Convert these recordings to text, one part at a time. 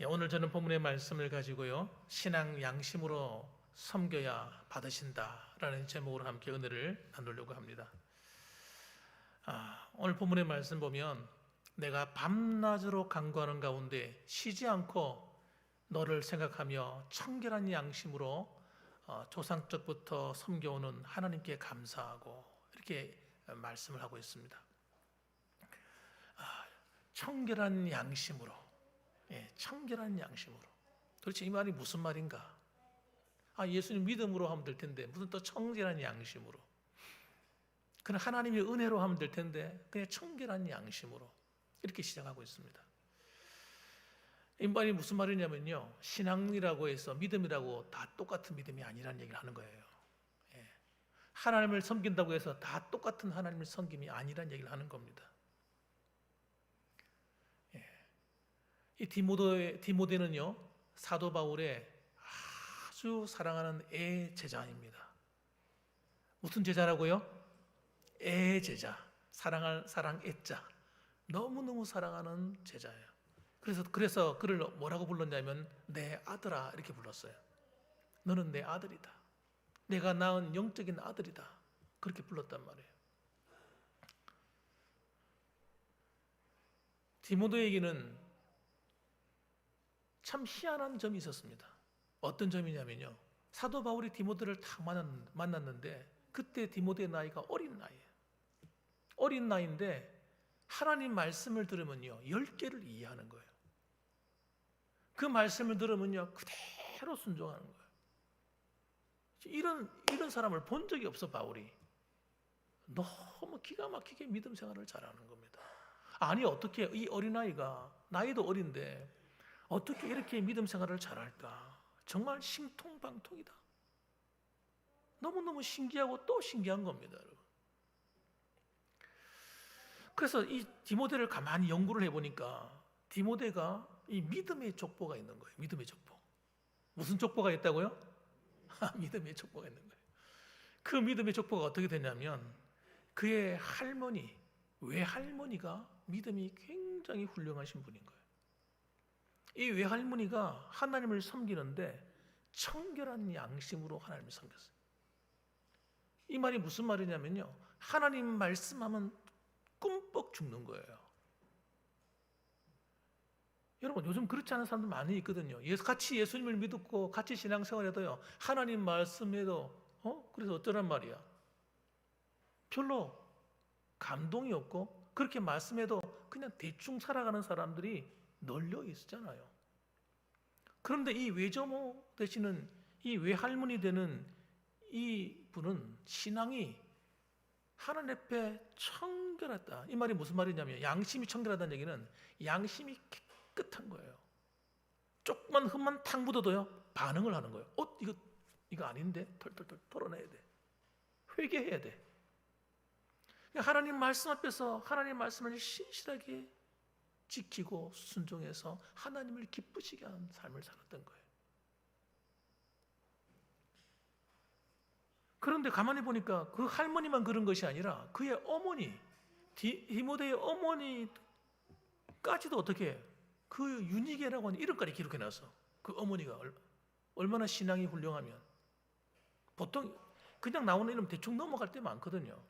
오늘 저는 본문의 말씀을 가지고요, 신앙 양심으로 섬겨야 받으신다라는 제목으로 함께 은혜를 나누려고 합니다. 오늘 본문의 말씀 보면 내가 밤낮으로 간구하는 가운데 쉬지 않고 너를 생각하며 청결한 양심으로 조상 때부터 섬겨오는 하나님께 감사하고 이렇게 말씀을 하고 있습니다. 청결한 양심으로, 청결한 양심으로. 도대체 이 말이 무슨 말인가? 예수님 믿음으로 하면 될 텐데 무슨 또 청결한 양심으로? 그냥 하나님의 은혜로 하면 될 텐데 그냥 청결한 양심으로 이렇게 시작하고 있습니다. 이 말이 무슨 말이냐면요, 신앙이라고 해서 믿음이라고 다 똑같은 믿음이 아니라는 얘기를 하는 거예요. 하나님을 섬긴다고 해서 다 똑같은 하나님을 섬김이 아니라는 얘기를 하는 겁니다. 이 디모데는요, 사도 바울의 아주 사랑하는 애 제자입니다. 무슨 제자라고요? 애 제자, 사랑 애자, 너무너무 사랑하는 제자예요. 그래서 그를 뭐라고 불렀냐면 내 아들아 이렇게 불렀어요. 너는 내 아들이다. 내가 낳은 영적인 아들이다. 그렇게 불렀단 말이에요. 디모데에게는 참 희한한 점이 있었습니다. 어떤 점이냐면요, 사도 바울이 디모데를 딱 만났는데 그때 디모데의 나이가 어린 나이예요. 어린 나이인데 하나님 말씀을 들으면요 10개를 이해하는 거예요. 그 말씀을 들으면요 그대로 순종하는 거예요. 이런 사람을 본 적이 없어. 바울이 너무 기가 막히게 믿음 생활을 잘하는 겁니다. 아니 어떻게 이 어린아이가, 나이도 어린데 어떻게 이렇게 믿음 생활을 잘할까? 정말 신통방통이다. 너무너무 신기하고 또 신기한 겁니다, 여러분. 그래서 이 디모데를 가만히 연구를 해보니까 디모데가 이 믿음의 족보가 있는 거예요. 믿음의 족보. 무슨 족보가 있다고요? 믿음의 족보가 있는 거예요. 그 믿음의 족보가 어떻게 되냐면 그의 할머니, 외할머니가 믿음이 굉장히 훌륭하신 분인 거예요. 이 외할머니가 하나님을 섬기는데 청결한 양심으로 하나님을 섬겼어요. 이 말이 무슨 말이냐면요, 하나님 말씀하면 꿈뻑 죽는 거예요. 여러분 요즘 그렇지 않은 사람들 많이 있거든요. 같이 예수님을 믿고 같이 신앙생활해도요 하나님 말씀에도 그래서 어쩌란 말이야, 별로 감동이 없고 그렇게 말씀해도 그냥 대충 살아가는 사람들이 널려 있잖아요. 그런데 이 외조모 되시는 이 외할머니 되는 이 분은 신앙이 하나님 앞에 청결하다. 이 말이 무슨 말이냐면 양심이 청결하다는 얘기는 양심이 깨끗한 거예요. 조금만 흠만 탁 묻어도요 반응을 하는 거예요. 이거 아닌데 털털털 털어내야 돼. 회개해야 돼. 하나님 말씀 앞에서 하나님 말씀을 신실하게 지키고 순종해서 하나님을 기쁘시게 하는 삶을 살았던 거예요. 그런데 가만히 보니까 그 할머니만 그런 것이 아니라 그의 어머니, 디모데의 어머니까지도 어떻게 그 유니게라고 하는 이름까지 기록해놨어. 그 어머니가 얼마나 신앙이 훌륭하면. 보통 그냥 나오는 이름 대충 넘어갈 때 많거든요.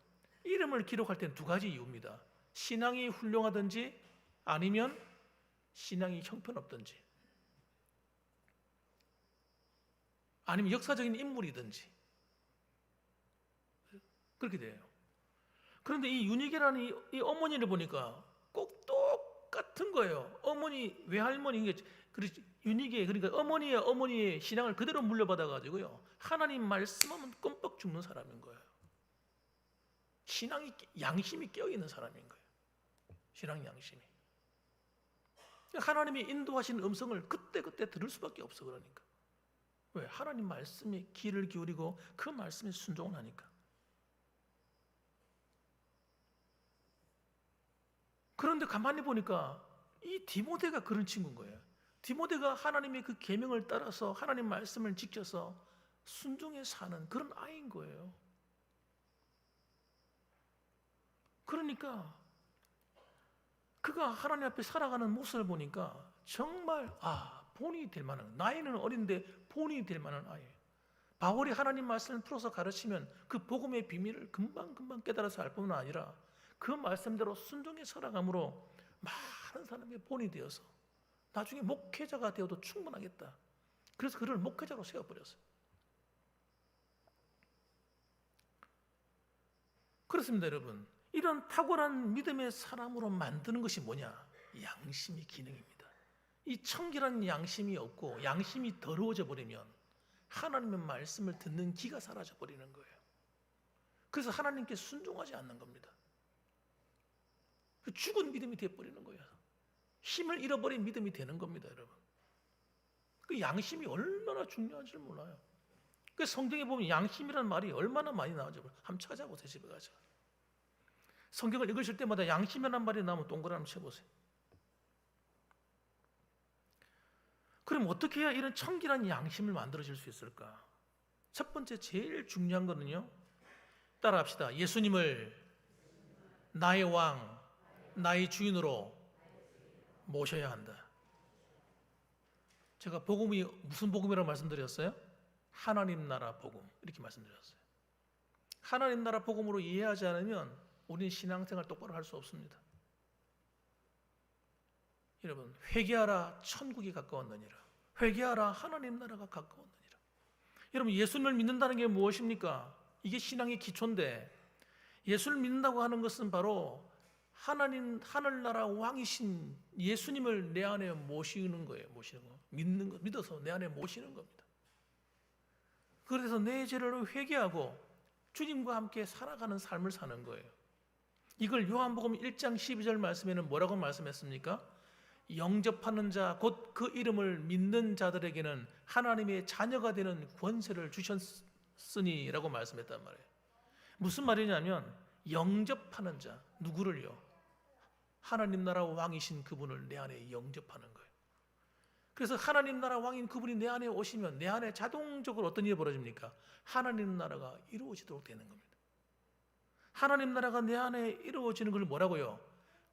이름을 기록할 때는 두 가지 이유입니다. 신앙이 훌륭하든지 아니면 신앙이 형편없든지, 아니면 역사적인 인물이든지 그렇게 돼요. 그런데 이 유니게라는 이 어머니를 보니까 꼭 똑같은 거예요. 어머니, 외할머니, 유니게, 그러니까 어머니의 신앙을 그대로 물려받아가지고요 하나님 말씀하면 껌뻑 죽는 사람인 거예요. 양심이 깨어있는 사람인 거예요. 신앙 양심이. 하나님이 인도하신 음성을 그때그때 들을 수밖에 없어. 그러니까 왜? 하나님 말씀에 귀를 기울이고 그 말씀에 순종을 하니까. 그런데 가만히 보니까 이 디모데가 그런 친구인 거예요. 디모데가 하나님의 그 계명을 따라서 하나님 말씀을 지켜서 순종해 사는 그런 아이인 거예요. 그러니까 그가 하나님 앞에 살아가는 모습을 보니까 정말 본이 될 만한, 나이는 어린데 본이 될 만한 아이예요. 바울이 하나님 말씀을 풀어서 가르치면 그 복음의 비밀을 금방금방 깨달아서 알 뿐만 아니라 그 말씀대로 순종에 살아감으로 많은 사람의 본이 되어서 나중에 목회자가 되어도 충분하겠다. 그래서 그를 목회자로 세워버렸어요. 그렇습니다, 여러분. 이런 탁월한 믿음의 사람으로 만드는 것이 뭐냐? 양심이 기능입니다. 이 청결한 양심이 없고 양심이 더러워져 버리면 하나님의 말씀을 듣는 기가 사라져 버리는 거예요. 그래서 하나님께 순종하지 않는 겁니다. 죽은 믿음이 되어버리는 거예요. 힘을 잃어버린 믿음이 되는 겁니다, 여러분. 그 양심이 얼마나 중요한지 몰라요. 그 성경에 보면 양심이라는 말이 얼마나 많이 나오죠. 한번 찾아보세요, 집에 가서. 성경을 읽으실 때마다 양심이라는 말이 나오면 동그라미 한번 쳐보세요. 그럼 어떻게 해야 이런 청결한 양심을 만들어질 수 있을까? 첫 번째 제일 중요한 거는요, 따라합시다. 예수님을 나의 왕, 나의 주인으로 모셔야 한다. 제가 복음이 무슨 복음이라고 말씀드렸어요? 하나님 나라 복음, 이렇게 말씀드렸어요. 하나님 나라 복음으로 이해하지 않으면 우리는 신앙생활 똑바로 할 수 없습니다. 여러분, 회개하라, 천국이 가까웠느니라. 회개하라, 하나님 나라가 가까웠느니라. 여러분, 예수님을 믿는다는 게 무엇입니까? 이게 신앙의 기초인데, 예수를 믿는다고 하는 것은 바로 하나님 하늘나라 왕이신 예수님을 내 안에 모시는 거예요. 모시는 거. 믿는 거, 믿어서 내 안에 모시는 겁니다. 그래서 내 죄를 회개하고 주님과 함께 살아가는 삶을 사는 거예요. 이걸 요한복음 1장 12절 말씀에는 뭐라고 말씀했습니까? 영접하는 자, 곧 그 이름을 믿는 자들에게는 하나님의 자녀가 되는 권세를 주셨으니라고 말씀했단 말이에요. 무슨 말이냐면 영접하는 자, 누구를요? 하나님 나라 왕이신 그분을 내 안에 영접하는 거예요. 그래서 하나님 나라 왕인 그분이 내 안에 오시면 내 안에 자동적으로 어떤 일이 벌어집니까? 하나님 나라가 이루어지도록 되는 겁니다. 하나님 나라가 내 안에 이루어지는 걸 뭐라고요?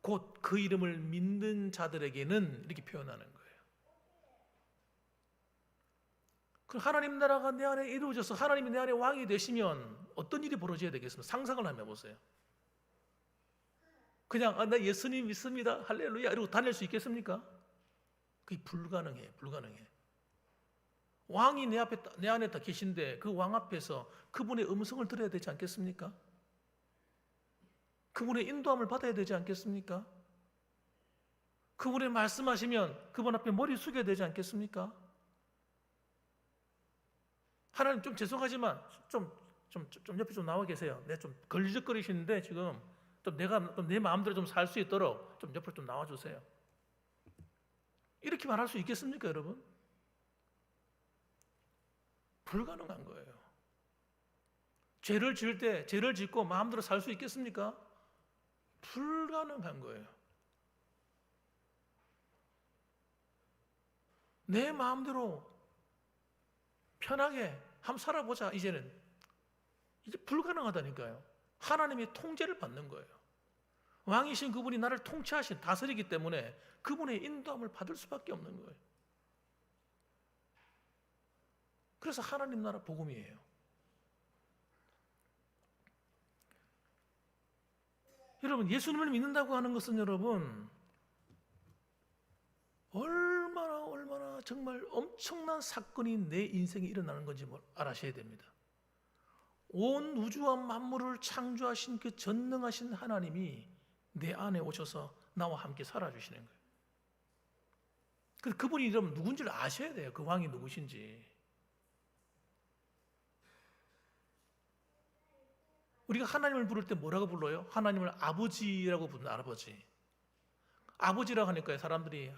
곧 그 이름을 믿는 자들에게는 이렇게 표현하는 거예요. 그럼 하나님 나라가 내 안에 이루어져서 하나님이 내 안에 왕이 되시면 어떤 일이 벌어져야 되겠습니까? 상상을 한번 해보세요. 그냥 나 예수님 믿습니다, 할렐루야 이러고 다닐 수 있겠습니까? 그게 불가능해. 왕이 내 안에 다 계신데 그 왕 앞에서 그분의 음성을 들어야 되지 않겠습니까? 그분의 인도함을 받아야 되지 않겠습니까? 그분의 말씀하시면 그분 앞에 머리 숙여야 되지 않겠습니까? 하나님, 좀 죄송하지만 좀 옆에 좀 나와 계세요. 내가 좀 걸리적거리시는데 지금 좀 내가 내 마음대로 좀 살 수 있도록 좀 옆으로 좀 나와 주세요. 이렇게 말할 수 있겠습니까, 여러분? 불가능한 거예요. 죄를 지을 때 죄를 짓고 마음대로 살 수 있겠습니까? 불가능한 거예요. 내 마음대로 편하게 한번 살아보자. 이제 불가능하다니까요. 하나님의 통제를 받는 거예요. 왕이신 그분이 나를 통치하신 다스리기 때문에 그분의 인도함을 받을 수밖에 없는 거예요. 그래서 하나님 나라 복음이에요. 여러분, 예수님을 믿는다고 하는 것은 여러분 얼마나 정말 엄청난 사건이 내 인생에 일어나는 건지 알아셔야 됩니다. 온 우주와 만물을 창조하신 그 전능하신 하나님이 내 안에 오셔서 나와 함께 살아주시는 거예요. 그래서 그분이 여러분 누군지를 아셔야 돼요. 그 왕이 누구신지. 우리가 하나님을 부를 때 뭐라고 불러요? 하나님을 아버지라고 부르는 아버지. 아버지라고 하니까 사람들이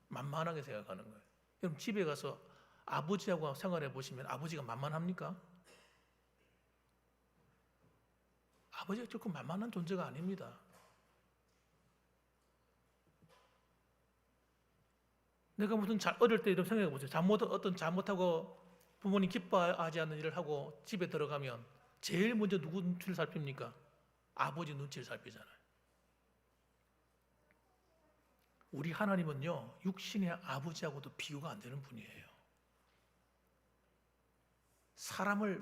만만하게 생각하는 거예요. 여러분 집에 가서 아버지하고 생활해 보시면 아버지가 만만합니까? 아버지가 결코 만만한 존재가 아닙니다. 내가 무슨 어릴 때 이런 생각해 보세요. 어떤 잘못하고 부모님 기뻐하지 않는 일을 하고 집에 들어가면 제일 먼저 누구 눈치를 살핍니까? 아버지 눈치를 살피잖아요. 우리 하나님은요, 육신의 아버지하고도 비교가 안 되는 분이에요.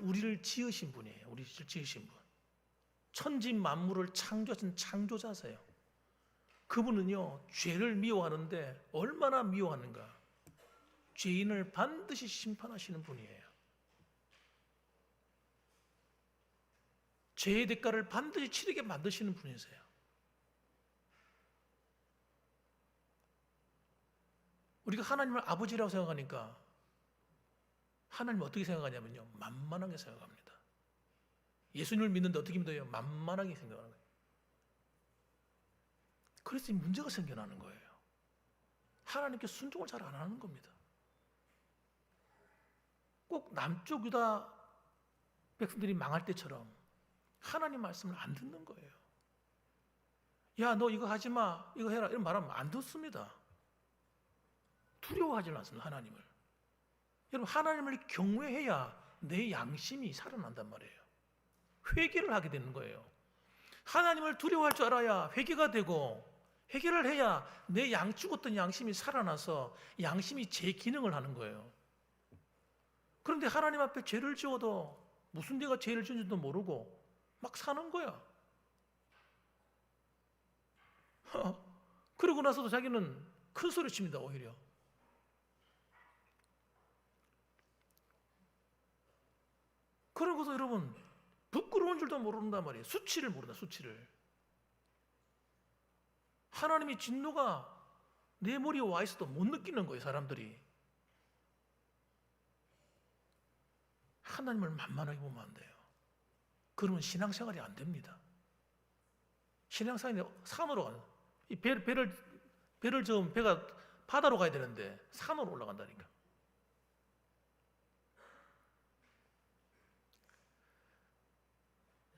우리를 지으신 분이에요. 우리를 지으신 분. 천지 만물을 창조하신 창조자세요. 그분은요, 죄를 미워하는데 얼마나 미워하는가. 죄인을 반드시 심판하시는 분이에요. 죄의 대가를 반드시 치르게 만드시는 분이세요. 우리가 하나님을 아버지라고 생각하니까 하나님을 어떻게 생각하냐면요, 만만하게 생각합니다. 예수님을 믿는데 어떻게 믿어요? 만만하게 생각하는 거예요. 그래서 이 문제가 생겨나는 거예요. 하나님께 순종을 잘 안 하는 겁니다. 꼭 남쪽 유다 백성들이 망할 때처럼 하나님 말씀을 안 듣는 거예요. 야, 너 이거 하지 마, 이거 해라, 이런 말하면 안 듣습니다. 두려워하지 않습니다, 하나님을. 여러분, 하나님을 경외해야 내 양심이 살아난단 말이에요. 회개를 하게 되는 거예요. 하나님을 두려워할 줄 알아야 회개가 되고, 회개를 해야 내 죽었던 양심이 살아나서 양심이 제 기능을 하는 거예요. 그런데 하나님 앞에 죄를 지어도 무슨 내가 죄를 지은지도 모르고 막 사는 거야. 그러고 나서도 자기는 큰 소리 칩니다, 오히려. 그런 것도 여러분, 부끄러운 줄도 모른단 말이에요. 수치를 모른다, 수치를. 하나님의 진노가 내 머리에 와 있어도 못 느끼는 거예요, 사람들이. 하나님을 만만하게 보면 안 돼요. 그러면 신앙생활이 안 됩니다. 신앙생활이 산으로 가는, 이 배를 저으면 배가 바다로 가야 되는데 산으로 올라간다니까.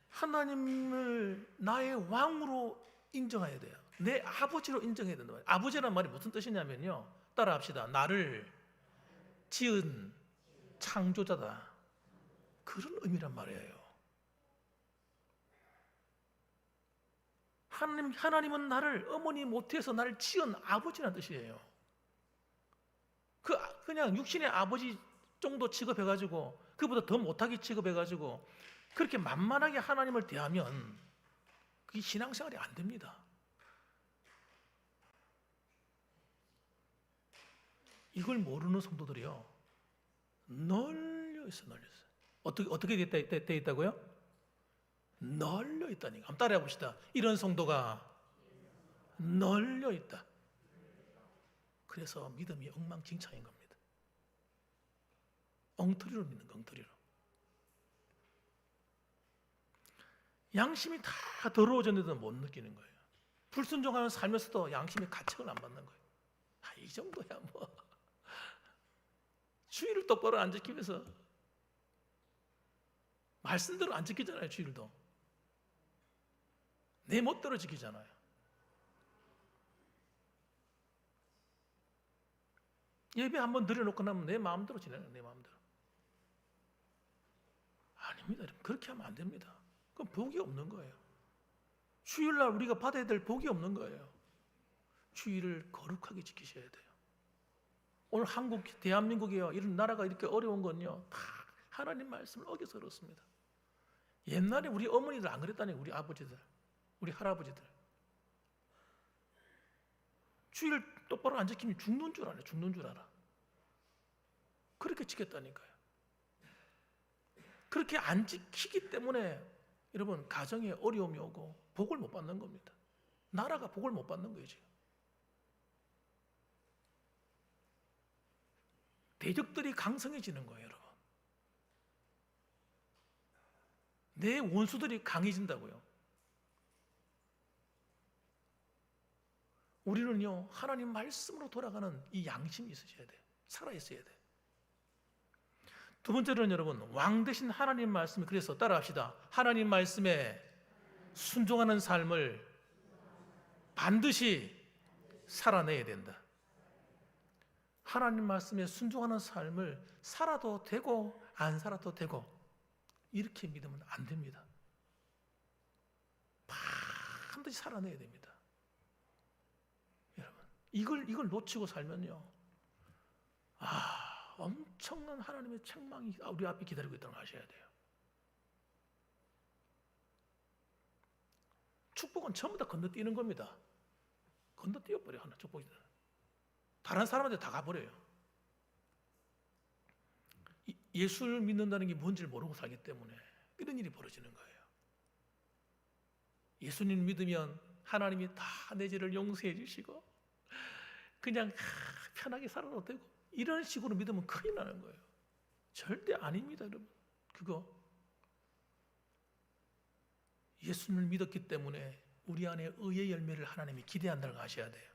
하나님을 나의 왕으로 인정해야 돼요. 내 아버지로 인정해야 된다. 아버지란 말이 무슨 뜻이냐면요, 따라합시다. 나를 지은 창조자다, 그런 의미란 말이에요. 하나님은 나를 어머니 못해서 나를 지은 아버지라는 뜻이에요. 그냥 육신의 아버지 정도 취급해가지고, 그보다 더 못하게 취급해가지고 그렇게 만만하게 하나님을 대하면 그게 신앙생활이 안 됩니다. 이걸 모르는 성도들이요, 널려 있어. 어떻게 돼 있다고요? 널려 있다니까. 한번 따라해 봅시다. 이런 성도가 널려 있다. 그래서 믿음이 엉망진창인 겁니다. 엉터리로 믿는 거, 엉터리로. 양심이 다 더러워졌는데도 못 느끼는 거예요. 불순종하며 살면서도 양심의 가책을 안 받는 거예요. 이 정도야 뭐. 주의를 똑바로 안 지키면서, 말씀대로 안 지키잖아요. 주일도 내 멋대로 지키잖아요. 예배 한번 드려놓고 나면 내 마음대로 지내는, 내 마음대로. 아닙니다. 그렇게 하면 안 됩니다. 그건 복이 없는 거예요. 주일날 우리가 받아야 될 복이 없는 거예요. 주일을 거룩하게 지키셔야 돼요. 오늘 대한민국이요, 이런 나라가 이렇게 어려운 건요, 다 하나님 말씀을 어겨서 그렇습니다. 옛날에 우리 어머니들 안 그랬다니, 우리 아버지들, 우리 할아버지들. 주일 똑바로 안 지키면 죽는 줄 알아, 죽는 줄 알아. 그렇게 지켰다니까요. 그렇게 안 지키기 때문에 여러분, 가정에 어려움이 오고 복을 못 받는 겁니다. 나라가 복을 못 받는 거예요, 지금. 대적들이 강성해지는 거예요, 여러분. 내 원수들이 강해진다고요. 우리는요, 하나님 말씀으로 돌아가는 이 양심이 있으셔야 돼요. 살아있어야 돼요. 두 번째로는 여러분, 왕 대신 하나님 말씀이, 그래서 따라합시다. 하나님 말씀에 순종하는 삶을 반드시 살아내야 된다. 하나님 말씀에 순종하는 삶을 살아도 되고 안 살아도 되고 이렇게 믿으면 안 됩니다. 반드시 살아내야 됩니다. 여러분, 이걸 놓치고 살면요, 엄청난 하나님의 책망이 우리 앞에 기다리고 있다는 걸 아셔야 돼요. 축복은 전부 다 건너뛰는 겁니다. 건너뛰어버려, 하나 축복이. 다른 사람한테 다 가버려요. 예수를 믿는다는 게 뭔지를 모르고 살기 때문에 이런 일이 벌어지는 거예요. 예수님 믿으면 하나님이 다 내 죄를 용서해 주시고 그냥 편하게 살아도 되고, 이런 식으로 믿으면 큰일 나는 거예요. 절대 아닙니다, 여러분. 그거 예수님을 믿었기 때문에 우리 안에 의의 열매를 하나님이 기대한다는 걸 아셔야 돼요.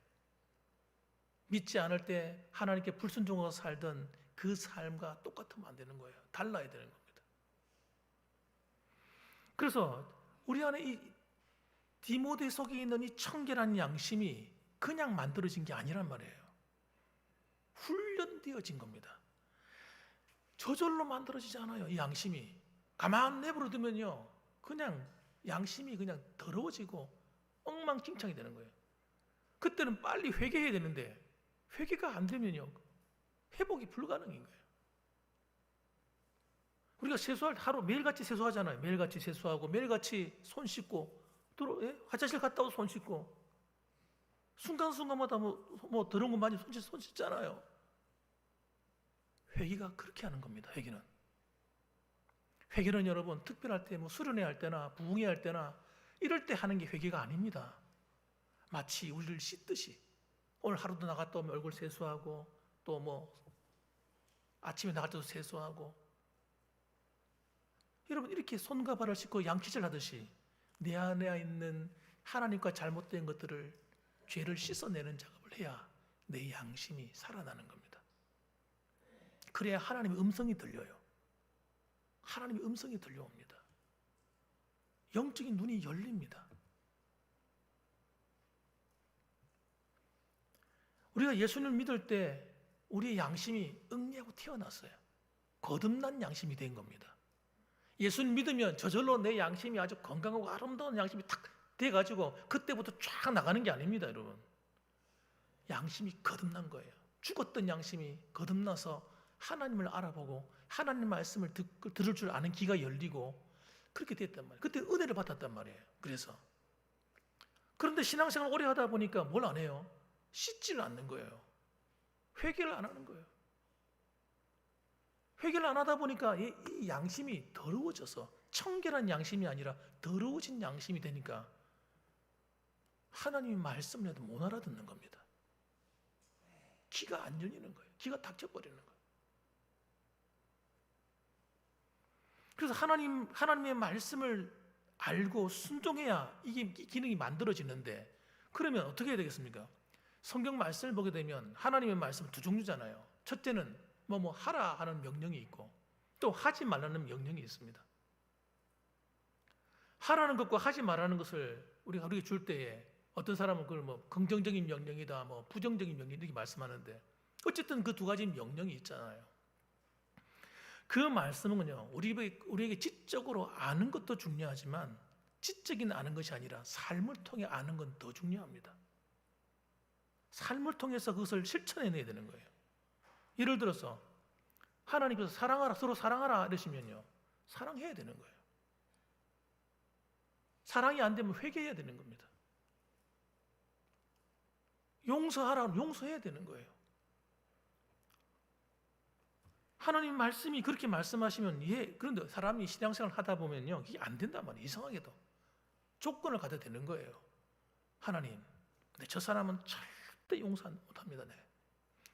믿지 않을 때 하나님께 불순종하고 살던 그 삶과 똑같으면 안 되는 거예요. 달라야 되는 겁니다. 그래서 우리 안에 이 디모데 속에 있는 이 청결한 양심이 그냥 만들어진 게 아니란 말이에요. 훈련되어진 겁니다. 저절로 만들어지지 않아요. 이 양심이 가만 내버려 두면요, 그냥 양심이 그냥 더러워지고 엉망진창이 되는 거예요. 그때는 빨리 회개해야 되는데 회개가 안 되면요, 회복이 불가능인 거예요. 우리가 세수할 때 하루 매일같이 세수하잖아요. 매일같이 세수하고 매일같이 손 씻고 화장실 갔다 오고 손 씻고 순간순간마다 뭐 더러운 거 많이 손 씻잖아요. 회개가 그렇게 하는 겁니다. 회개는 여러분 특별할 때 수련회 할 때나 부흥회 할 때나 이럴 때 하는 게 회개가 아닙니다. 마치 우리를 씻듯이 오늘 하루도 나갔다 오면 얼굴 세수하고 또 아침에 나갈 때도 세수하고, 여러분 이렇게 손과 발을 씻고 양치질 하듯이 내 안에 있는 하나님과 잘못된 것들을, 죄를 씻어내는 작업을 해야 내 양심이 살아나는 겁니다. 그래야 하나님의 음성이 들려요. 하나님의 음성이 들려옵니다. 영적인 눈이 열립니다. 우리가 예수님을 믿을 때 우리의 양심이 응애하고 태어났어요. 거듭난 양심이 된 겁니다. 예수님 믿으면 저절로 내 양심이 아주 건강하고 아름다운 양심이 탁 돼가지고 그때부터 쫙 나가는 게 아닙니다, 여러분. 양심이 거듭난 거예요. 죽었던 양심이 거듭나서 하나님을 알아보고 하나님 말씀을 들을 줄 아는 귀가 열리고 그렇게 됐단 말이에요. 그때 은혜를 받았단 말이에요. 그런데 신앙생활 오래 하다 보니까 뭘 안 해요? 씻지를 않는 거예요. 회개를 안 하는 거예요. 회개를 안 하다 보니까 이 양심이 더러워져서 청결한 양심이 아니라 더러워진 양심이 되니까 하나님의 말씀을 해도 못 알아듣는 겁니다. 귀가 안 열리는 거예요. 귀가 닫혀버리는 거예요. 그래서 하나님의 말씀을 알고 순종해야 이게 기능이 만들어지는데, 그러면 어떻게 해야 되겠습니까? 성경 말씀을 보게 되면 하나님의 말씀은 두 종류잖아요. 첫째는 하라 하는 명령이 있고 또 하지 말라는 명령이 있습니다. 하라는 것과 하지 말라는 것을 우리가 줄 때에 어떤 사람은 그걸 긍정적인 명령이다, 부정적인 명령 이렇게 말씀하는데, 어쨌든 그 두 가지 명령이 있잖아요. 그 말씀은요, 우리에게 지적으로 아는 것도 중요하지만 지적인 아는 것이 아니라 삶을 통해 아는 건 더 중요합니다. 삶을 통해서 그것을 실천해내야 되는 거예요. 예를 들어서 하나님께서 사랑하라, 서로 사랑하라 이러시면요, 사랑해야 되는 거예요. 사랑이 안 되면 회개해야 되는 겁니다. 용서하라, 용서해야 되는 거예요. 하나님 말씀이 그렇게 말씀하시면 그런데 사람이 신앙생활을 하다 보면요, 이게 안 된단 말이에요. 이상하게도 조건을 갖다 대는 거예요. 하나님, 근데 저 사람은 절대 용서 못합니다.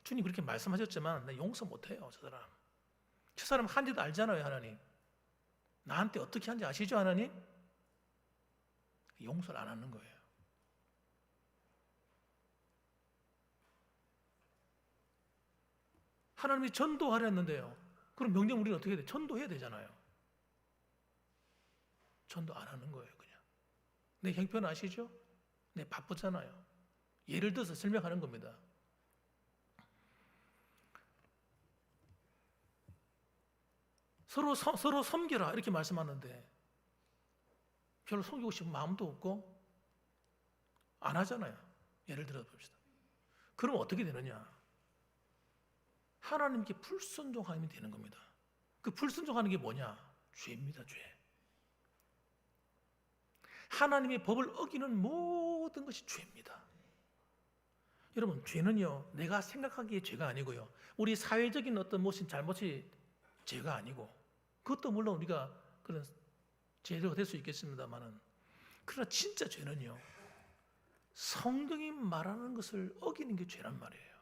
주님 그렇게 말씀하셨지만 나 용서 못해요. 저 사람 한지도 알잖아요. 하나님 나한테 어떻게 한지 아시죠? 하나님? 용서를 안 하는 거예요. 하나님이 전도하려 했는데요, 그럼 명령 우리는 어떻게 해야 돼? 전도해야 되잖아요. 전도 안 하는 거예요. 그냥 내 형편 아시죠? 내 바쁘잖아요. 예를 들어서 설명하는 겁니다. 서로 섬겨라 이렇게 말씀하는데 별로 섬기고 싶은 마음도 없고 안 하잖아요. 예를 들어 봅시다. 그럼 어떻게 되느냐? 하나님께 불순종하면 되는 겁니다. 그 불순종하는 게 뭐냐? 죄입니다, 죄. 하나님의 법을 어기는 모든 것이 죄입니다. 여러분, 죄는요, 내가 생각하기에 죄가 아니고요, 우리 사회적인 어떤 무슨 잘못이 죄가 아니고, 그것도 물론 우리가 그런 죄가 될 수 있겠습니다만은, 그러나 진짜 죄는요, 성경이 말하는 것을 어기는 게 죄란 말이에요.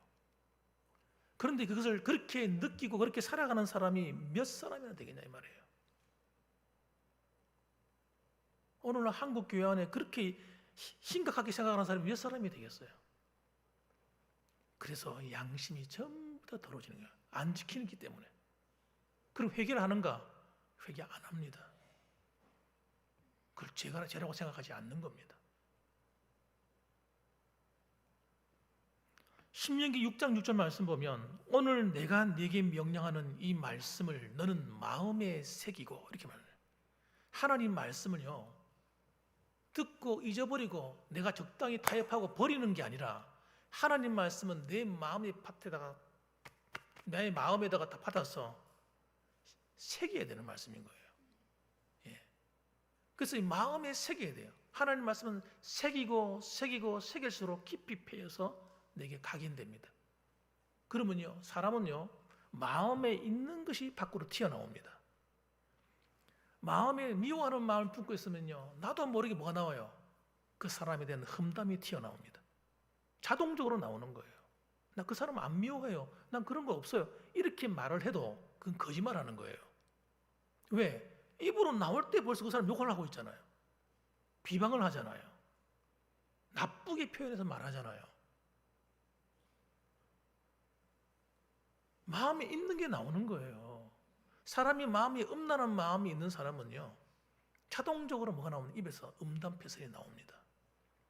그런데 그것을 그렇게 느끼고 그렇게 살아가는 사람이 몇 사람이나 되겠냐 이 말이에요. 오늘날 한국 교회 안에 그렇게 심각하게 생각하는 사람이 몇 사람이 되겠어요? 그래서 양심이 전부 다 더러워지는 거예요. 안 지키기 때문에. 그럼 회개를 하는가? 회개 안 합니다. 그걸 죄라고 생각하지 않는 겁니다. 신명기 6장 6절 말씀 보면 오늘 내가 네게 명령하는 이 말씀을 너는 마음에 새기고 이렇게 말해요. 하나님 말씀을요, 듣고 잊어버리고 내가 적당히 타협하고 버리는 게 아니라 하나님 말씀은 내 마음의 밭에다가, 내 마음에다가 다 받아서 새겨야 되는 말씀인 거예요. 예. 그래서 이 마음에 새겨야 돼요. 하나님 말씀은 새길수록 깊이 패여서 내게 각인됩니다. 그러면요, 사람은요, 마음에 있는 것이 밖으로 튀어나옵니다. 마음에 미워하는 마음을 품고 있으면요, 나도 모르게 뭐가 나와요? 그 사람에 대한 험담이 튀어나옵니다. 자동적으로 나오는 거예요. 나 그 사람 안 미워해요. 난 그런 거 없어요. 이렇게 말을 해도 그건 거짓말하는 거예요. 왜? 입으로 나올 때 벌써 그 사람 욕을 하고 있잖아요. 비방을 하잖아요. 나쁘게 표현해서 말하잖아요. 마음에 있는 게 나오는 거예요. 사람이 마음이 음란한 마음이 있는 사람은요, 자동적으로 뭐가 나오면 입에서 음담패설이 나옵니다.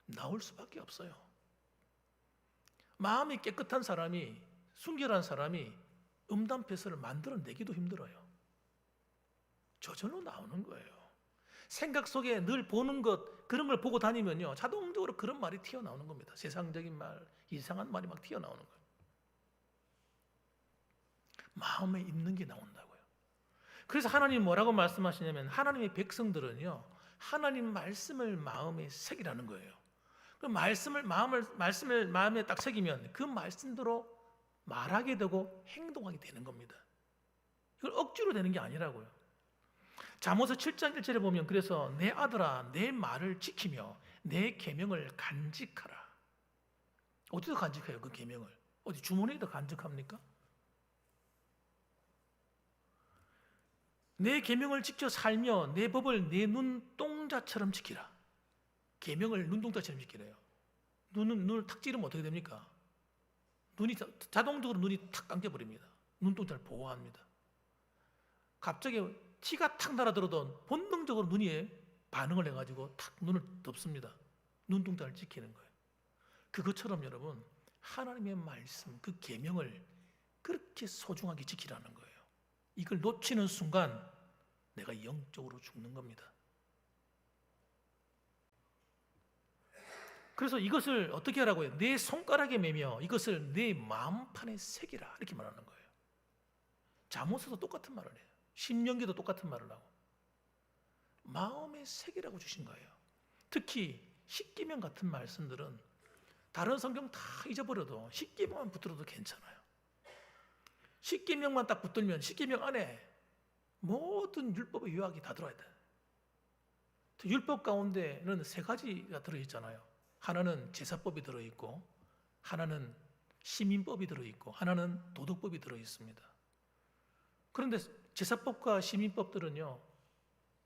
나올 수밖에 없어요. 마음이 깨끗한 사람이, 순결한 사람이 음담패설을 만들어내기도 힘들어요. 저절로 나오는 거예요. 생각 속에 늘 보는 것, 그런 걸 보고 다니면요, 자동적으로 그런 말이 튀어나오는 겁니다. 세상적인 말, 이상한 말이 막 튀어나오는 거예요. 마음에 있는 게 나온다고요. 그래서 하나님 뭐라고 말씀하시냐면, 하나님의 백성들은요, 하나님 말씀을 마음에 새기라는 거예요. 그 말씀을 마음에 딱 새기면 그 말씀대로 말하게 되고 행동하게 되는 겁니다. 이걸 억지로 되는 게 아니라고요. 잠언서 7장 1절에 보면, 그래서 내 아들아 내 말을 지키며 내 계명을 간직하라. 어디서 간직해요? 그 계명을 어디 주머니에다 간직합니까? 내 계명을 지켜 살며 내 법을 내 눈동자처럼 지키라. 계명을 눈동자처럼 지키래요. 눈을 탁 찌르면 어떻게 됩니까? 자동적으로 눈이 탁 감겨버립니다. 눈동자를 보호합니다. 갑자기 티가 탁 날아들어도 본능적으로 눈이 반응을 해가지고 탁 눈을 덮습니다. 눈동자를 지키는 거예요. 그것처럼 여러분, 하나님의 말씀, 그 계명을 그렇게 소중하게 지키라는 거예요. 이걸 놓치는 순간 내가 영적으로 죽는 겁니다. 그래서 이것을 어떻게 하라고요? 내 손가락에 매며 이것을 내 마음판에 새기라, 이렇게 말하는 거예요. 잠언서도 똑같은 말을 해요. 신명기도 똑같은 말을 하고 마음에 새기라고 주신 거예요. 특히 십계명 같은 말씀들은 다른 성경 다 잊어버려도 십계명만 붙들어도 괜찮아요. 십계명만 딱 붙들면 십계명 안에 모든 율법의 요약이 다 들어야 돼요. 율법 가운데는 세 가지가 들어있잖아요. 하나는 제사법이 들어있고, 하나는 시민법이 들어있고, 하나는 도덕법이 들어있습니다. 그런데 제사법과 시민법들은요,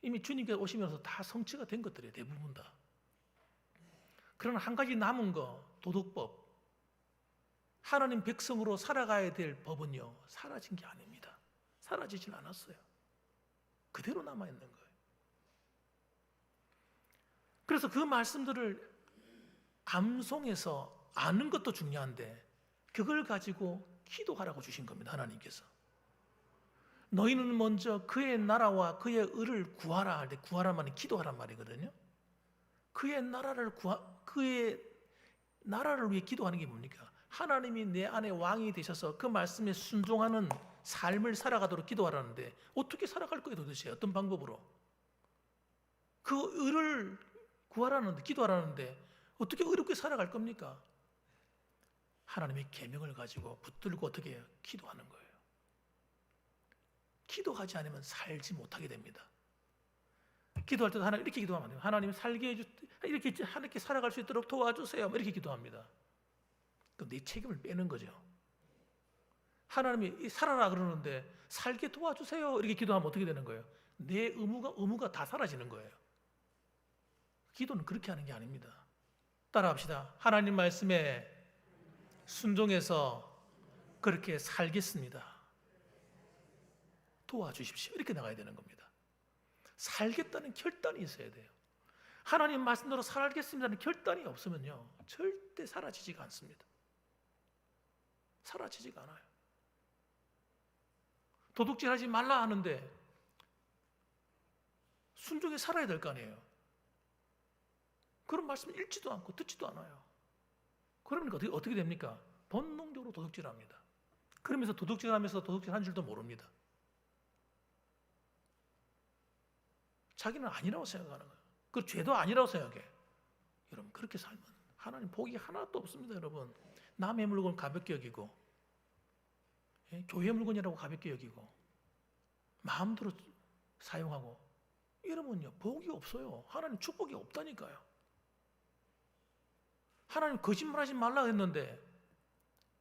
이미 주님께서 오시면서 다 성취가 된 것들이에요. 대부분 다. 그러나 한 가지 남은 거, 도덕법, 하나님 백성으로 살아가야 될 법은요, 사라진 게 아닙니다. 사라지진 않았어요. 그대로 남아있는 거예요. 그래서 그 말씀들을 암송해서 아는 것도 중요한데, 그걸 가지고 기도하라고 주신 겁니다. 하나님께서. 너희는 먼저 그의 나라와 그의 의를 구하라 할 때, 구하라 말은 기도하란 말이거든요. 그의 나라를 위해 기도하는 게 뭡니까? 하나님이 내 안에 왕이 되셔서 그 말씀에 순종하는 삶을 살아가도록 기도하라는데 어떻게 살아갈 거예요 도대체? 어떤 방법으로? 그 의를 구하라는데 기도하라는데 어떻게 의롭게 살아갈 겁니까? 하나님의 계명을 가지고 붙들고 어떻게 해요? 기도하는 거예요. 기도하지 않으면 살지 못하게 됩니다. 기도할 때도 하나님 이렇게 기도하면 안 돼요. 하나님 살게 해주 이렇게 살아갈 수 있도록 도와주세요. 이렇게 기도합니다. 그럼 내 책임을 빼는 거죠. 하나님이 살아라 그러는데 살게 도와주세요. 이렇게 기도하면 어떻게 되는 거예요? 내 의무가 다 사라지는 거예요. 기도는 그렇게 하는 게 아닙니다. 따라합시다. 하나님 말씀에 순종해서 그렇게 살겠습니다. 도와주십시오. 이렇게 나가야 되는 겁니다. 살겠다는 결단이 있어야 돼요. 하나님 말씀대로 살겠습니다는 결단이 없으면요 절대 사라지지가 않습니다. 사라지지가 않아요. 도둑질하지 말라 하는데 순종해 살아야 될 거 아니에요. 그런 말씀 읽지도 않고 듣지도 않아요. 그러니까 어떻게 됩니까? 본능적으로 도둑질합니다. 그러면서 도둑질하면서 도둑질한 줄도 모릅니다. 자기는 아니라고 생각하는 거예요. 그 죄도 아니라고 생각해. 여러분 그렇게 살면 하나님 복이 하나도 없습니다. 여러분 남의 물건 가볍게 여기고 교회 물건이라고 가볍게 여기고 마음대로 사용하고 이러면요 복이 없어요. 하나님 축복이 없다니까요. 하나님 거짓말하지 말라 했는데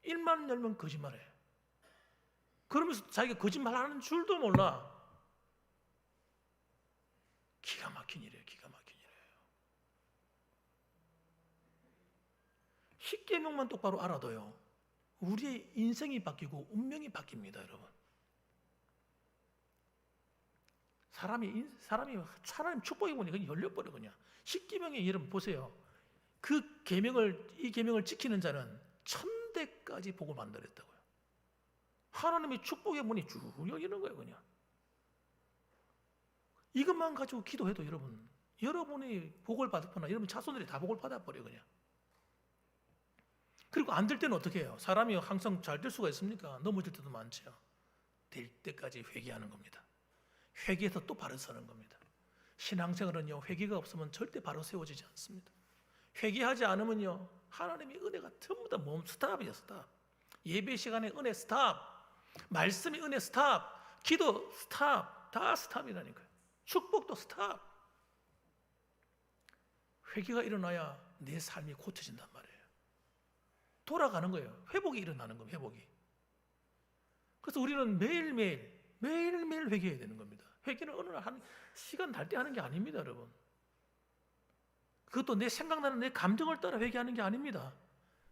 입만 열면 거짓말해. 그러면서 자기가 거짓말하는 줄도 몰라. 기가 막힌 일이에요. 기가 막힌 일이에요. 십계명만 똑바로 알아도요 우리의 인생이 바뀌고 운명이 바뀝니다. 여러분 사람이 하나님 축복이 보니까 열려버려 그냥. 십계명에 여러분 보세요. 이 계명을 지키는 자는 천대까지 복을 만들었다고요. 하나님의 축복의 문이 쭉 열리는 거예요 그냥. 이것만 가지고 기도해도 여러분이 복을 받을 뻔한 여러분 자손들이 다 복을 받아버려요 그냥. 그리고 안 될 때는 어떻게 해요? 사람이 항상 잘 될 수가 있습니까? 넘어질 때도 많죠. 될 때까지 회개하는 겁니다. 회개해서 또 바로 서는 겁니다. 신앙생활은요 회개가 없으면 절대 바로 세워지지 않습니다. 회개하지 않으면요 하나님의 은혜가 전부 다 스탑이에요. 스탑. 예배 시간에 은혜 스탑, 말씀의 은혜 스탑, 기도 스탑, 다 스탑이라니까요. 축복도 스탑. 회개가 일어나야 내 삶이 고쳐진단 말이에요. 돌아가는 거예요. 회복이 일어나는 겁니다. 회복이. 그래서 우리는 매일매일 회개해야 되는 겁니다. 회개는 어느 날 한 시간 날 때 하는 게 아닙니다. 여러분 그것도 내 생각나는 내 감정을 따라 회개하는 게 아닙니다.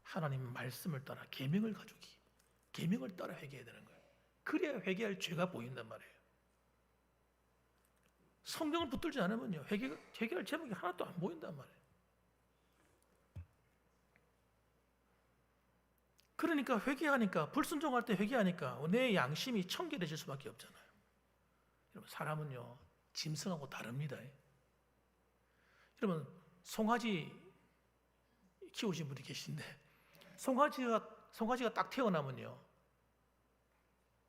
하나님 말씀을 따라 계명을 가지고 계명을 따라 회개해야 되는 거예요. 그래야 회개할 죄가 보인단 말이에요. 성경을 붙들지 않으면요 회개할 제목이 하나도 안 보인단 말이에요. 그러니까 회개하니까 불순종할 때 회개하니까 내 양심이 청결해질 수밖에 없잖아요. 여러분 사람은요 짐승하고 다릅니다. 여러분 송아지 키우신 분이 계신데 송아지가 딱 태어나면요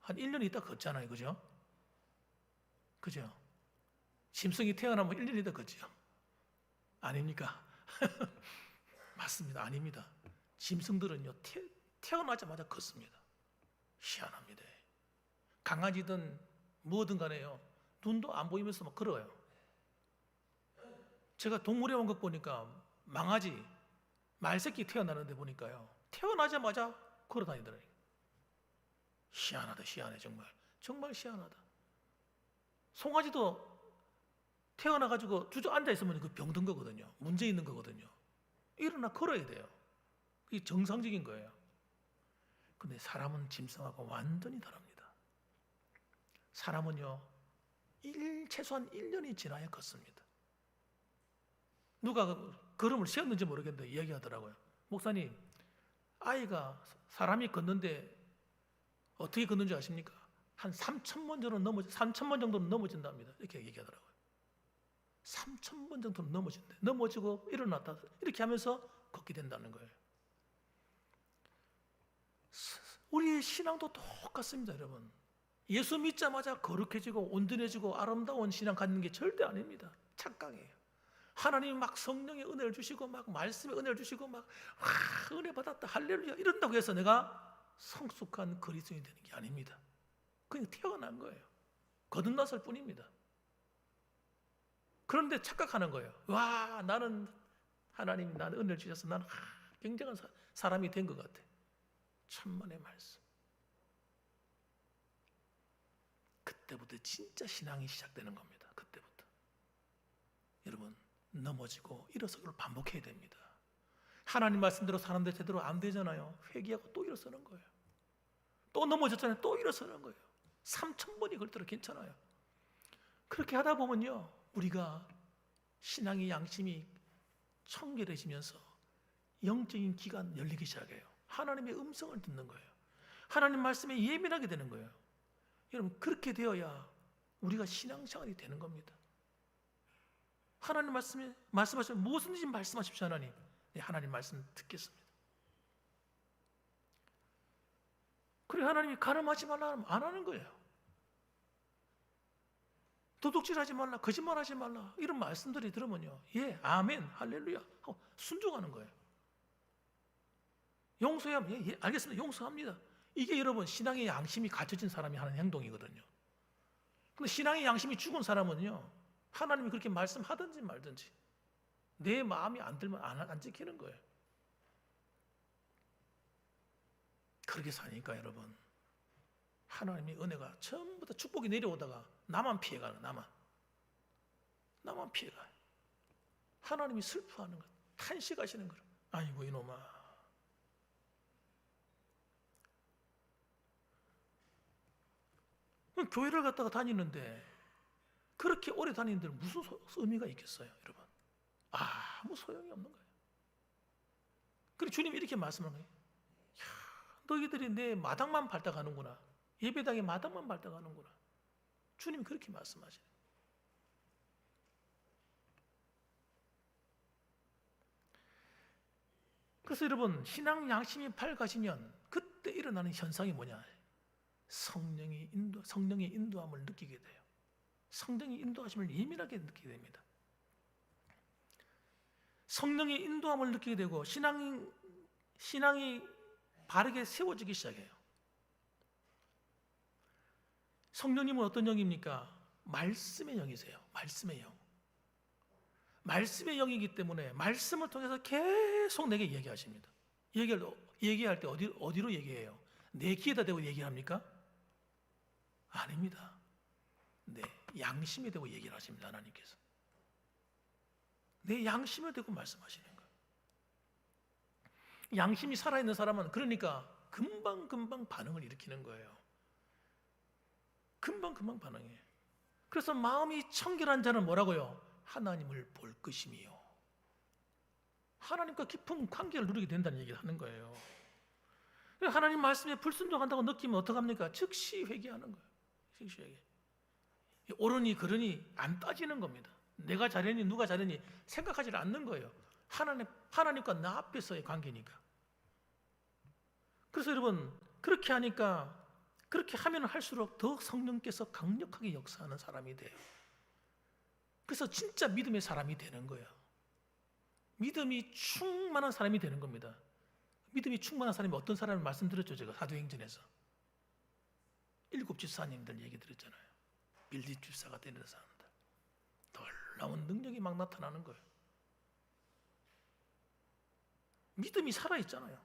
한 1년 있다 걷잖아요. 그죠? 짐승이 태어나면 1년 있다 걷죠. 아닙니까? 맞습니다. 아닙니다. 짐승들은요 태어나자마자 걷습니다. 희한합니다. 강아지든 뭐든 간에요 눈도 안 보이면서 막 걸어요. 제가 동물의 왕국 보니까 말새끼 태어나는데 보니까요 태어나자마자 걸어 다니더라고요. 희한하다. 희한해. 정말 희한하다. 송아지도 태어나가지고 주저앉아 있으면 그 병든 거거든요. 문제 있는 거거든요. 일어나 걸어야 돼요. 그게 정상적인 거예요. 근데 사람은 짐승하고 완전히 다릅니다. 사람은요 최소한 1년이 지나야 걷습니다. 누가 걸음을 세웠는지 모르겠는데 이야기하더라고요. 목사님 사람이 걷는데 어떻게 걷는지 아십니까? 한 3,000번 정도는 넘어진답니다. 이렇게 얘기하더라고요. 3,000번 정도는 넘어지고 일어났다 이렇게 하면서 걷게 된다는 거예요. 우리의 신앙도 똑같습니다, 여러분. 예수 믿자마자 거룩해지고 온전해지고 아름다운 신앙 갖는 게 절대 아닙니다. 착각이에요. 하나님이 막 성령의 은혜를 주시고 막 말씀의 은혜를 주시고 막 은혜 받았다 할렐루야 이런다고 해서 내가 성숙한 그리스도인이 되는 게 아닙니다. 그냥 태어난 거예요. 거듭났을 뿐입니다. 그런데 착각하는 거예요. 와, 나는 하나님이 나는 은혜를 주셔서 나는 굉장한 사람이 된 것 같아. 천만의 말씀. 그때부터 진짜 신앙이 시작되는 겁니다. 그때부터. 여러분, 넘어지고 일어서기를 반복해야 됩니다. 하나님 말씀대로 사는데 제대로 안 되잖아요. 회개하고 또 일어서는 거예요. 또 넘어졌잖아요. 또 일어서는 거예요. 3,000번이 걸더라도 괜찮아요. 그렇게 하다 보면요, 우리가 신앙의 양심이 청결해지면서 영적인 기가 열리기 시작해요. 하나님의 음성을 듣는 거예요. 하나님 말씀에 예민하게 되는 거예요. 여러분, 그렇게 되어야 우리가 신앙생활이 되는 겁니다. 하나님 말씀하시면 무엇이든지 말씀하십시오. 하나님. 네, 하나님 말씀 듣겠습니다. 그래, 하나님이 가늠하지 말라 하면 안 하는 거예요. 도둑질하지 말라, 거짓말하지 말라 이런 말씀들이 들으면요, 예, 아멘, 할렐루야 하고 순종하는 거예요. 용서하면 예, 알겠습니다, 용서합니다. 이게 여러분 신앙의 양심이 갖춰진 사람이 하는 행동이거든요. 근데 신앙의 양심이 죽은 사람은요, 하나님이 그렇게 말씀하든지 말든지 내 마음이 안 들면 안 지키는 거예요. 그렇게 사니까 여러분, 하나님의 은혜가 전부 다 축복이 내려오다가 나만 피해가는, 나만 피해가요. 하나님이 슬퍼하는 것, 탄식하시는 것. 아이고 이놈아. 교회를 갔다가 다니는데 그렇게 오래 다니는데 무슨 의미가 있겠어요, 여러분? 아무 소용이 없는 거예요. 그리고 주님이 이렇게 말씀하는 거예요. 야, 너희들이 내 마당만 밟다가는구나. 예배당의 마당만 밟다가는구나. 주님이 그렇게 말씀하시네요. 그래서 여러분, 신앙 양심이 밝아지면 그때 일어나는 현상이 뭐냐? 성령의 인도함을 느끼게 돼요. 성령의 인도하심을 예민하게 느끼게 됩니다. 성령의 인도함을 느끼게 되고 신앙이 바르게 세워지기 시작해요. 성령님은 어떤 영입니까? 말씀의 영이세요. 말씀의 영. 말씀의 영이기 때문에 말씀을 통해서 계속 내게 얘기하십니다. 얘기할 때 어디로 얘기해요? 내 귀에다 대고 얘기합니까? 아닙니다. 내 양심에 대고 얘기를 하십니다. 하나님께서. 내 양심에 대고 말씀하시는 거예요. 양심이 살아있는 사람은 그러니까 금방 반응을 일으키는 거예요. 금방 반응해. 그래서 마음이 청결한 자는 뭐라고요? 하나님을 볼 것이며 하나님과 깊은 관계를 누리게 된다는 얘기를 하는 거예요. 하나님 말씀에 불순종한다고 느끼면 어떡합니까? 즉시 회개하는 거예요. 즉시 회개. 옳으니 그러니 안 따지는 겁니다. 내가 잘했니 누가 잘했니 생각하지 않는 거예요. 하나님과 나 앞에서의 관계니까. 그래서 여러분, 그렇게 하니까, 그렇게 하면 할수록 더 성령께서 강력하게 역사하는 사람이 돼요. 그래서 진짜 믿음의 사람이 되는 거예요. 믿음이 충만한 사람이 되는 겁니다. 믿음이 충만한 사람이 어떤 사람을 말씀드렸죠, 제가 사도행전에서. 7 집사님들 얘기 드렸잖아요. 빌립 집사가 되는 사람들. 놀라운 능력이 막 나타나는 거예요. 믿음이 살아있잖아요.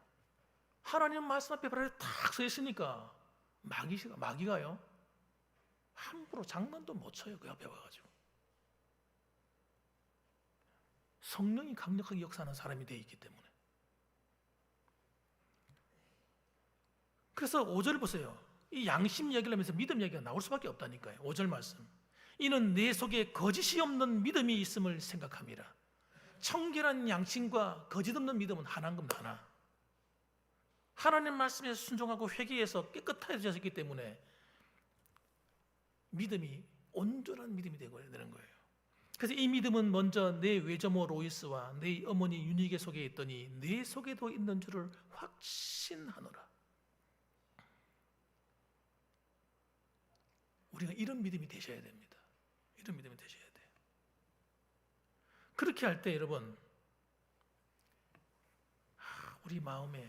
하나님 말씀 앞에 바로 탁 서 있으니까 마귀가요 함부로 장난도 못 쳐요. 그 앞에 와가지고. 성령이 강력하게 역사하는 사람이 되어 있기 때문에. 그래서 5절 보세요. 이 양심 얘기를 하면서 믿음 얘기가 나올 수밖에 없다니까요. 5절 말씀. 이는 내 속에 거짓이 없는 믿음이 있음을 생각함이라. 청결한 양심과 거짓 없는 믿음은 하나인 겁니다. 하나. 하나님 말씀에 순종하고 회개해서 깨끗해졌기 때문에 믿음이 온전한 믿음이 되는 거예요. 그래서 이 믿음은 먼저 내 외조모 로이스와 내 어머니 유니게 속에 있더니 내 속에도 있는 줄을 확신하노라. 우리가 이런 믿음이 되셔야 됩니다. 이런 믿음이 되셔야 돼요. 그렇게 할 때 여러분, 우리 마음에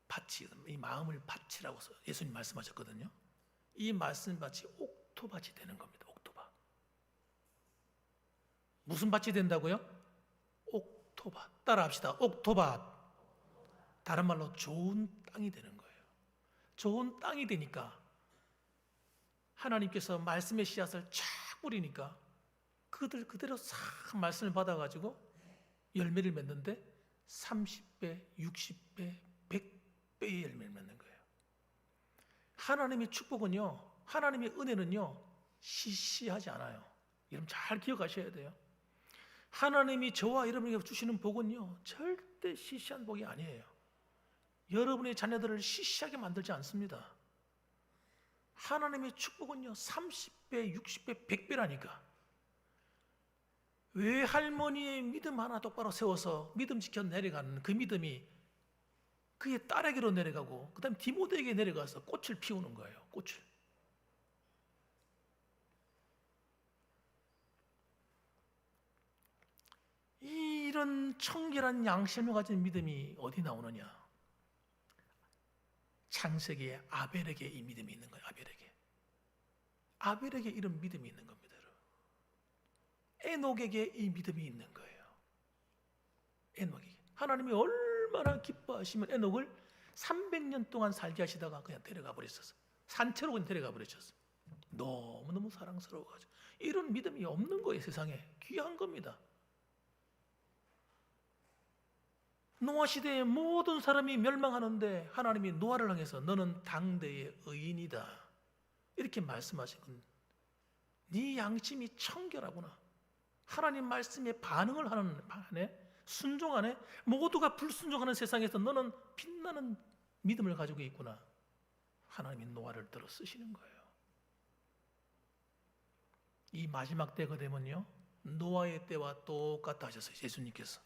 밭이, 이 마음을 밭이라고 예수님 말씀하셨거든요. 이 말씀밭이 옥토밭이 되는 겁니다. 옥토밭. 무슨 밭이 된다고요? 옥토밭. 따라합시다. 옥토밭. 다른 말로 좋은 땅이 되는 거예요. 좋은 땅이 되니까 하나님께서 말씀의 씨앗을 쫙 뿌리니까 그들 그대로 싹 말씀을 받아가지고 열매를 맺는데 30배, 60배, 100배의 열매를 맺는 거예요. 하나님의 축복은요, 하나님의 은혜는요, 시시하지 않아요. 여러분 잘 기억하셔야 돼요. 하나님이 저와 여러분에게 주시는 복은요, 절대 시시한 복이 아니에요. 여러분의 자녀들을 시시하게 만들지 않습니다. 하나님의 축복은요, 30배, 60배, 100배라니까. 외할머니의 믿음 하나 똑바로 세워서 믿음 지켜 내려가는 그 믿음이 그의 딸에게로 내려가고 그 다음에 디모데에게 내려가서 꽃을 피우는 거예요. 꽃을. 이런 청결한 양심을 가진 믿음이 어디 나오느냐? 창세기에 아벨에게 이 믿음이 있는 거예요. 아벨에게 이런 믿음이 있는 겁니다. 에녹에게 이 믿음이 있는 거예요. 에녹에게. 하나님이 얼마나 기뻐하시면 에녹을 300년 동안 살게 하시다가 그냥 데려가 버렸었어요. 산채로 그냥 데려가 버리셨어요. 너무너무 사랑스러워가지고. 이런 믿음이 없는 거예요. 세상에. 귀한 겁니다. 노아 시대에 모든 사람이 멸망하는데 하나님이 노아를 향해서 너는 당대의 의인이다. 이렇게 말씀하신 건 네 양심이 청결하구나. 하나님 말씀에 반응을 하는 안에, 순종하네. 모두가 불순종하는 세상에서 너는 빛나는 믿음을 가지고 있구나. 하나님이 노아를 들어 쓰시는 거예요. 이 마지막 때가 되면요, 노아의 때와 똑같다 하셨어요. 예수님께서.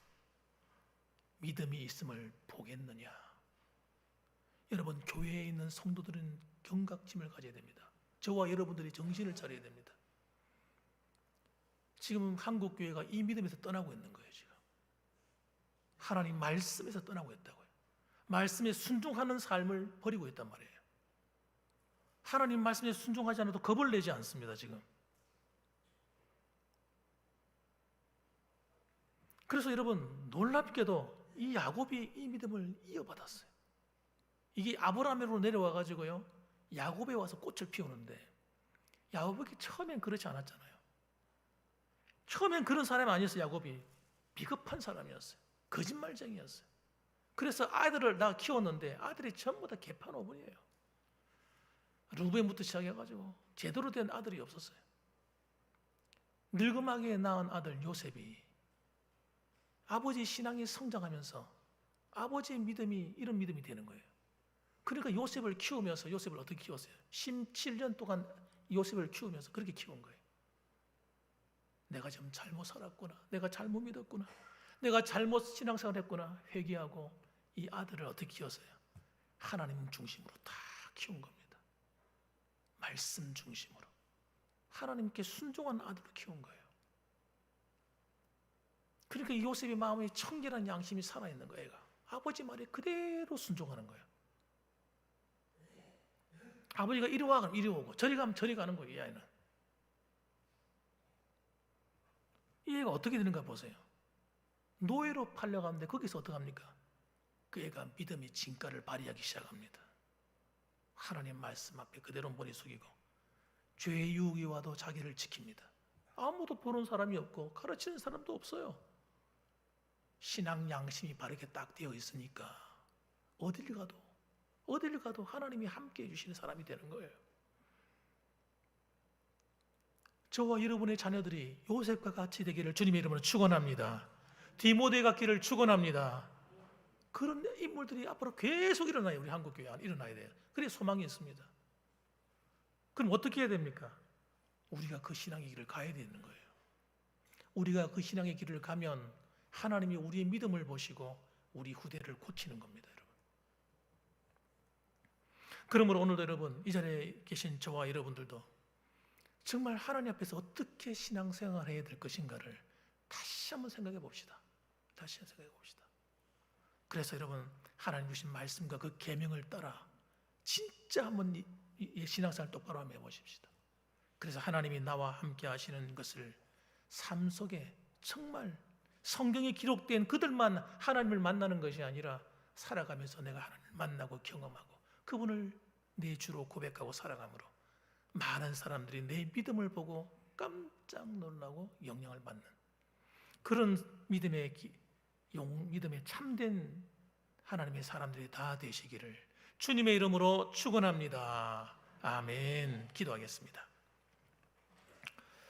믿음이 있음을 보겠느냐. 여러분, 교회에 있는 성도들은 경각심을 가져야 됩니다. 저와 여러분들이 정신을 차려야 됩니다. 지금 한국 교회가 이 믿음에서 떠나고 있는 거예요. 지금 하나님 말씀에서 떠나고 있다고요. 말씀에 순종하는 삶을 버리고 있단 말이에요. 하나님 말씀에 순종하지 않아도 겁을 내지 않습니다. 지금. 그래서 여러분, 놀랍게도 이 야곱이 이 믿음을 이어받았어요. 이게 아브라함으로 내려와 가지고요, 야곱에 와서 꽃을 피우는데, 야곱이 처음엔 그렇지 않았잖아요. 처음엔 그런 사람이 아니었어요. 야곱이 비겁한 사람이었어요. 거짓말쟁이였어요. 그래서 아이들을 다 키웠는데 아들이 전부 다 개판오분이에요. 루벤부터 시작해가지고 제대로 된 아들이 없었어요. 늙음하게 낳은 아들 요셉이 아버지 신앙이 성장하면서 아버지의 믿음이 이런 믿음이 되는 거예요. 그러니까 요셉을 키우면서, 요셉을 어떻게 키웠어요? 17년 동안 요셉을 키우면서 그렇게 키운 거예요. 내가 좀 잘못 살았구나, 내가 잘못 믿었구나, 내가 잘못 신앙생활 했구나 회개하고 이 아들을 어떻게 키웠어요? 하나님 중심으로 다 키운 겁니다. 말씀 중심으로 하나님께 순종한 아들을 키운 거예요. 그러니까 요셉의 마음에 청결한 양심이 살아있는 거예요. 얘가. 아버지 말에 그대로 순종하는 거예요. 아버지가 이리 와 그럼 이리 오고, 저리 가면 저리 가는 거예요. 이 아이는. 이 애가 어떻게 되는가 보세요. 노예로 팔려가는데 거기서 어떡합니까? 그 애가 믿음의 진가를 발휘하기 시작합니다. 하나님 말씀 앞에 그대로 머리 숙이고 죄의 유혹이 와도 자기를 지킵니다. 아무도 보는 사람이 없고 가르치는 사람도 없어요. 신앙 양심이 바르게 딱 되어 있으니까 어딜 가도 하나님이 함께해 주시는 사람이 되는 거예요. 저와 여러분의 자녀들이 요셉과 같이 되기를 주님의 이름으로 축원합니다. 디모데 같기를 축원합니다. 그런 인물들이 앞으로 계속 일어나요. 우리 한국교회 안에 일어나야 돼요. 그래 소망이 있습니다. 그럼 어떻게 해야 됩니까? 우리가 그 신앙의 길을 가야 되는 거예요. 우리가 그 신앙의 길을 가면 하나님이 우리의 믿음을 보시고 우리 후대를 고치는 겁니다. 여러분. 그러므로 오늘도 여러분, 이 자리에 계신 저와 여러분들도 정말 하나님 앞에서 어떻게 신앙생활을 해야 될 것인가를 다시 한번 생각해 봅시다. 다시 한번 생각해 봅시다. 그래서 여러분, 하나님 주신 말씀과 그 계명을 따라 진짜 한번 이 신앙생활 똑바로 한번 해보십시다. 그래서 하나님이 나와 함께 하시는 것을 삶 속에 정말 성경에 기록된 그들만 하나님을 만나는 것이 아니라 살아가면서 내가 하나님을 만나고 경험하고 그분을 내 주로 고백하고 살아감으로 많은 사람들이 내 믿음을 보고 깜짝 놀라고 영향을 받는 그런 믿음의 참된 하나님의 사람들이 다 되시기를 주님의 이름으로 축원합니다. 아멘. 기도하겠습니다.